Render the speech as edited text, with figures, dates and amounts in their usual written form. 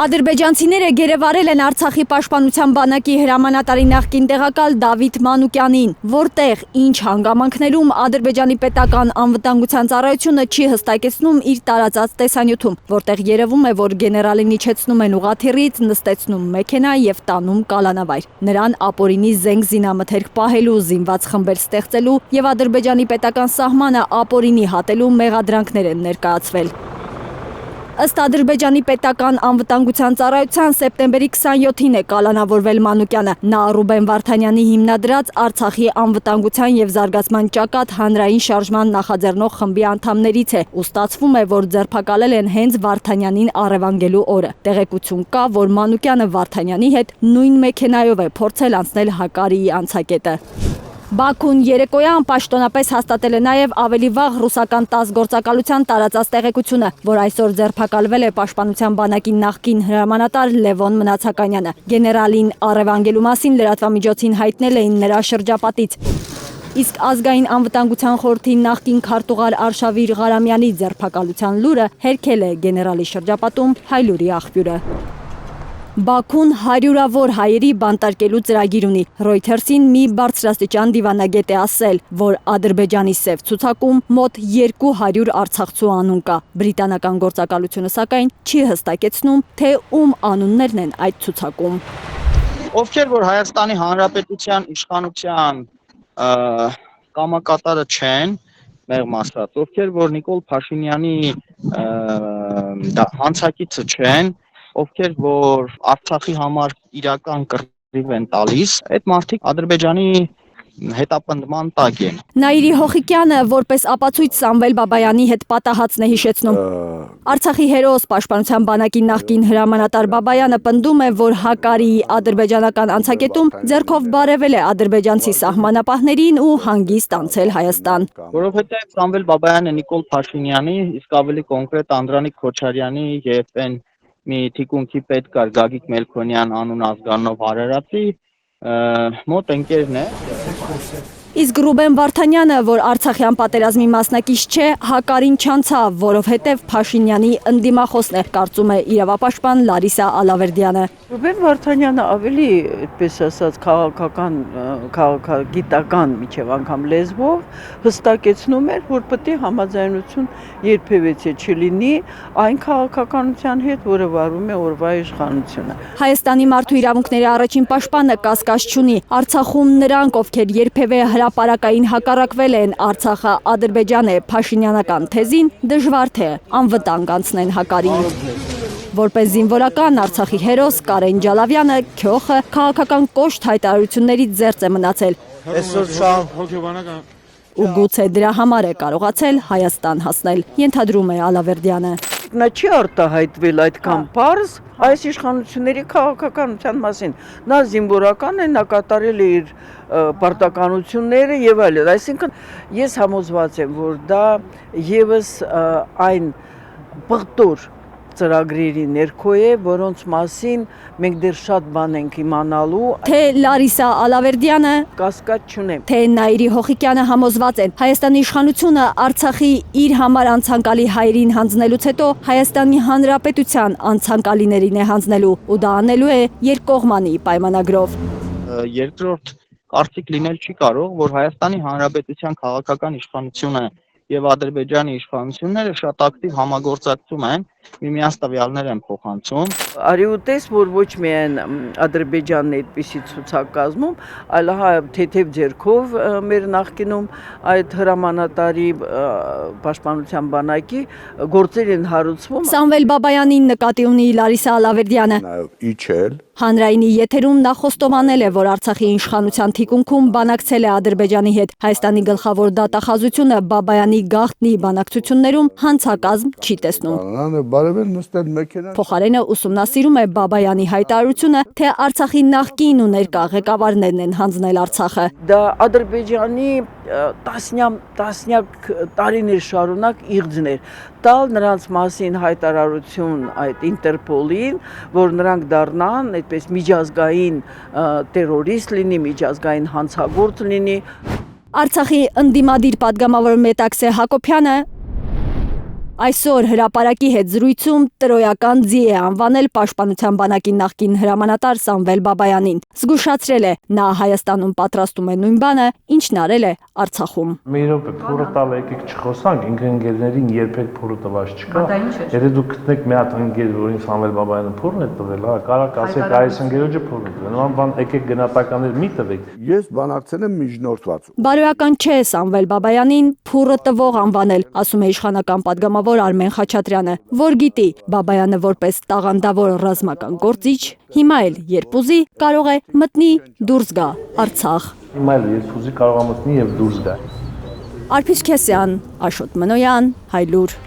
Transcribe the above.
Ադրբեջանցիները գերեվարել են Արցախի պաշտպանության բանակի հրամանատարի նախկին տեղակալ Դավիթ Մանուկյանին, որտեղ ինչ հանգամանքներում Ադրբեջանի պետական անվտանգության ծառայությունը չի հստակեցնում իր տարածած տեսանյութում, որտեղ երևում է, որ գեներալին իջեցնում են ուղղաթիռից, նստեցնում մեքենա եւ տանում կալանավայր։ Նրան ապօրինի զենք զինամթերք պահելու, զինված խմբեր ստեղծելու եւ Ադրբեջանի պետական սահմանը ապօրինի հատելու մեղադրանքներ են ներկայացվել։ Ըստ Ադրբեջանի պետական անվտանգության ծառայության սեպտեմբերի 27-ին է կալանավորվել Մանուկյանը։ Նա Ռուբեն Վարդանյանի հիմնադրած Արցախի անվտանգության եւ զարգացման ճակատ հանրային շարժման նախաձեռնող խմբի անդամներից է, ու ստացվում է, որ ձերբակալել են հենց Վարդանյանին առևանգելու օրը։ Տեղեկություն կա, որ Մանուկյանը Վարդանյանի հետ նույն մեքենայով է փորձել անցնել Հակարիի անցակետը։ Բաքուն երեկոյան պաշտոնապես հաստատել է նաև ավելի վաղ ռուսական ՏԱՍՍ գործակալության տարածած տեղեկությունը, որ այսօր ձերբակալվել է պաշտպանության բանակի նախկին հրամանատար Լևոն Մնացականյանը։ Գեներալին առևանգելու մասին լրատվամիջոցին հայտնել էին նրա շրջապատից։ Իսկ ազգային անվտանգության խորհրդի նախկին քարտուղար Արշավիր Ղարամյանի ձերբակալության լուրը հերքել է գեներալի շրջապատում Հայլուրի աղբյուրը։ Բաքուն հարյուրավոր հայերի բանտարկելու ծրագիր ունի։ Reuters-ին մի բարձրաստիճան դիվանագետ է ասել, որ Ադրբեջանի սև ցուցակում մոտ 200 արցախցու անուն կա։ Բրիտանական գործակալությունը սակայն չի հստակեցնում, թե ում անուններն են այդ ցուցակում։ Ովքեր որ Հայաստանի Հանրապետության իշխանության կամակատարը չեն, մեղմ ասած, ովքեր որ Նիկոլ Փաշինյանի հանցակիցը չեն, ովքեր որ Արցախի համար իրական կռիվ են տալիս, այդ մարդիկ Ադրբեջանի հետապնդման տակ են։ Նաիրի Հոխիկյանը որպես ապացույց Սամվել Բաբայանի հետ պատահածն է հիշեցնում։ Արցախի հերոս պաշտպանության բանակի նախկին հրամանատար Բաբայանը պնդում է, որ Հակարիի ադրբեջանական անցակետում ձեռքով բարևել է ադրբեջանցի սահմանապահներին ու հանգիստ անցել Հայաստան։ Որովհետև Սամվել Բաբայանը Նիկոլ Փաշինյանի, իսկ ավելի կոնկրետ Անդրանիկ Քոչարյանի եւ այն մի թիկունքի պետ կար Գագիկ Մելքոնյան անուն ազգանով հարարացի մոտ ընկերն է։ Իսկ Ռուբեն Վարդանյանը, որ Արցախյան պատերազմի մասնակից չէ, Հակարին չանցավ, որովհետև Փաշինյանի ընդդիմախոսն է, կարծում է իրավապաշտպան Լարիսա Ալավերդյանը։ Ռուբեն Վարդանյանը ավելի, այդպես ասած, քաղաքագիտական միջև անգամ լեզվով հստակեցնում էր, որ պետք է համաձայնություն երբևէ չլինի այն քաղաքականության հետ, որը վարում է օրվա իշխանությունը։ Հայաստանի մարդու իրավունքների առաջին պաշտպանը կասկած չունի։ Արցախում նրանք, ովքեր երբևէ հրապարակային հակառակվել են Արցախը Ադրբեջան է փաշինյանական թեզին, դժվար թե անվտանգ անցնեն Հակարին։ Որպես զինվորական Արցախի հերոս Կարեն Ջալավյանը քյոխը քաղաքական կոշտ հայտարարություններից զերծ է մնացել։ Ու գուցե դրա համար է կարողացել Հայաստան հասնել, ենթադրում է Ալավերդյանը։ Նա չի արտահայտվել այդքան պարզ այս իշխանությունների քաղաքականության մասին։ Նա զինվորական է, նա կատարել է իր պարտականությունները եւ այլն։ Այսինքն ես համոզված եմ, որ դա եւս այն բղտոր ծրագրերի ներքո է, որոնց մասին մենք դեռ շատ բան ենք իմանալու։ Թե Լարիսա Ալավերդյանը, կասկած չունեմ, թե Նաիրի Հոխիկյանը համոզված են, Հայաստանի իշխանությունը Արցախի իր համար անցանկալի հայերին հանձնելուց հետո Հայաստանի Հանրապետության անցանկալիներին է հանձնելու, ու դա անելու է երկկողմանի պայմանագրով։ Երկրորդ կարծիք լինել չի կարող, որ Հայաստանի Հանրապետության քաղաքական իշխանությունը եւ Ադրբեջանի իշխանությունները շատ ակտիվ համագործակցում են, միմյանց տվյալներ են փոխանցում։ Արի ու տես, որ ոչ միայն Ադրբեջանն է այդպիսի ցուցակ կազմում, այլ հա թեթև ձեռքով մեր նախկինում այդ հրամանատարի պաշտպանության բանակի գործեր են հարուցվում։ Սամվել Բաբայանին նկատի ունի Լարիսա Ալավերդյանը։ Իջել Հանրայինի եթերում նա խոստովանել է, որ Արցախի իշխանության թիկունքում բանակցել է Ադրբեջանի հետ։ Հայաստանի գլխավոր դատախազությունը Բաբայանի գաղտնի բանակցություններում հանցակազմ չի տեսնում։ Փոխարենը ուսումնասիրում է Բաբայանի հայտարարությունը, թե Արցախի նախկին ու ներկա ղեկավարներն են հանձնել Արցախը։ Դա Ադրբեջանի տասնյակ տարիներ շարունակ իղձներ տալ նրանց մասին հայտարարություն այդ Ինտերպոլին, որ նրանք դառնան այդպես միջազգային տերորիստ լինի, միջազգային հանցագործ լինի։ Արցախի ընդդիմադիր պատգամավոր Մետաքսե Հակոբյանը Այսօր հրապարակի հետ զրույցում տրոյական ձի է անվանել Պաշտպանության բանակի նախկին հրամանատար Սամվել Բաբայանին։ Զգուշացրել է, նա Հայաստանում պատրաստում է նույն բանը, ինչն արել է Արցախում։ Մի րոպե, փորը տալ եկեք չխոսանք, ինքը ընկերներին երբեք փորը տված չկա։ Եթե դուք գտնեք մի հատ ընկեր, որին Սամվել Բաբայանը փորն է տվել, հա, կարող ասեք այս ընկերոջը փորն է տվել։ Նման բան եկեք գնահատականներ մի տվեք։ Ես բանակցել եմ միջնորդված։ Բարոյական չէ Սամվել Բաբայանին փուրը տվող անվանել, ասում է իշխանական падգամավոր Արմեն Խաչատրյանը, որ գիտի Բաբայանը որպես տաղանդավոր ռազմական գործիչ, հիմա էլ երբ ուզի կարող է մտնի դուրս գա Արցախ։ Հիմա էլ երբ ուզի կարող է մտնի եւ դուրս գա։ Արփիչ Քեսյան, Աշոտ Մնոյան, Հայլուր։